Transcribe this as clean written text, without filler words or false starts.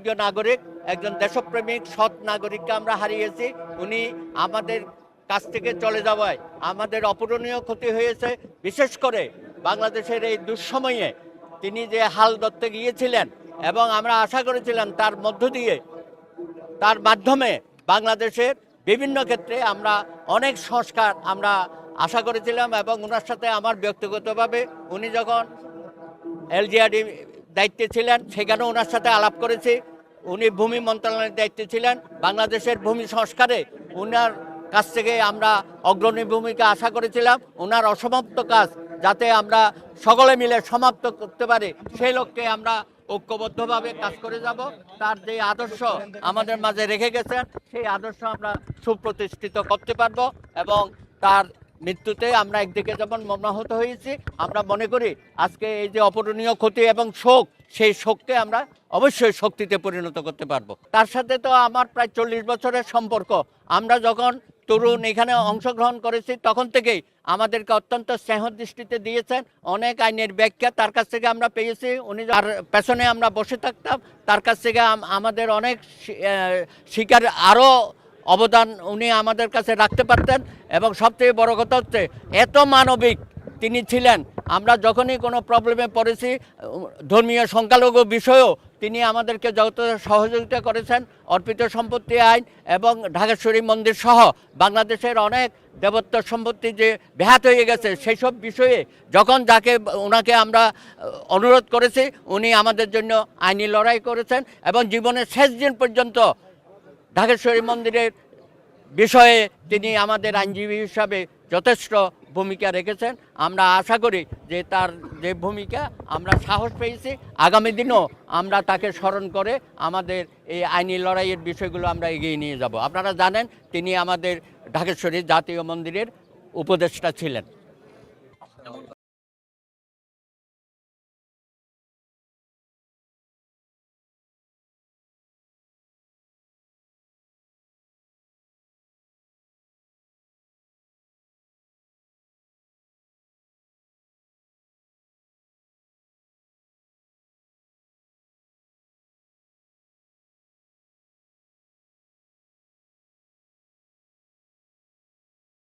যোগ্য নাগরিক, একজন দেশপ্রেমিক সৎ নাগরিককে আমরা হারিয়েছি। উনি আমাদের কাছ থেকে চলে যাওয়ায় আমাদের অপূরণীয় ক্ষতি হয়েছে। বিশেষ করে বাংলাদেশের এই দুঃসময়ে তিনি যে হাল ধরতে গিয়েছিলেন এবং আমরা আশা করেছিলাম তার মধ্য দিয়ে, তার মাধ্যমে বাংলাদেশের বিভিন্ন ক্ষেত্রে আমরা অনেক সংস্কার আমরা আশা করেছিলাম। এবং ওনার সাথে আমার ব্যক্তিগতভাবে উনি যখন এলজিআরডি দায়িত্বে ছিলেন সেখানেও ওনার সাথে আলাপ করেছি। উনি ভূমি মন্ত্রণালয়ের দায়িত্বে ছিলেন। বাংলাদেশের ভূমি সংস্কারে ওনার কাছ থেকে আমরা অগ্রণী ভূমিকা আশা করেছিলাম। ওনার অসমাপ্ত কাজ যাতে আমরা সকলে মিলে সমাপ্ত করতে পারি, সেই লক্ষ্যে আমরা ঐক্যবদ্ধভাবে কাজ করে যাব। তার যে আদর্শ আমাদের মাঝে রেখে গেছেন সেই আদর্শ আমরা সুপ্রতিষ্ঠিত করতে পারবো। এবং তার মৃত্যুতে আমরা একদিকে যেমন মর্মাহত হয়েছি, আমরা মনে করি আজকে এই যে অপূরণীয় ক্ষতি এবং শোক, সেই শোককে আমরা অবশ্যই শক্তিতে পরিণত করতে পারবো। তার সাথে তো আমার প্রায় 40 বছরের সম্পর্ক। আমরা যখন তরুণ এখানে অংশগ্রহণ করেছি তখন থেকেই আমাদেরকে অত্যন্ত স্নেহ দৃষ্টিতে দিয়েছেন। অনেক আইনের ব্যাখ্যা তার কাছ থেকে আমরা পেয়েছি। উনি যার পেছনে আমরা বসে থাকতাম, তার কাছ থেকে আমাদের অনেক শিকার আরও অবদান উনি আমাদের কাছে রাখতে পারতেন। এবং সবথেকে বড় কথা হচ্ছে এত মানবিক তিনি ছিলেন। আমরা যখনই কোনো প্রবলেমে পড়েছি, ধর্মীয় সংখ্যালঘু বিষয়েও তিনি আমাদেরকে যত সহযোগিতা করেছেন। অর্পিত সম্পত্তি আইন এবং ঢাকেশ্বরী মন্দির সহ বাংলাদেশের অনেক দেবত্ব সম্পত্তি যে ব্যাহত হয়ে গেছে, সেই সব বিষয়ে যখন ওনাকে আমরা অনুরোধ করেছি, উনি আমাদের জন্য আইনি লড়াই করেছেন। এবং জীবনের শেষ দিন পর্যন্ত ঢাকেশ্বরী মন্দিরের বিষয়ে তিনি আমাদের আইনজীবী হিসাবে যথেষ্ট ভূমিকা রেখেছেন। আমরা আশা করি যে তার যে ভূমিকা আমরা সাহস পেয়েছি, আগামী দিনও আমরা তাকে স্মরণ করে আমাদের এই আইনি লড়াইয়ের বিষয়গুলো আমরা এগিয়ে নিয়ে যাব। আপনারা জানেন তিনি আমাদের ঢাকেশ্বরী জাতীয় মন্দিরের উপদেষ্টা ছিলেন।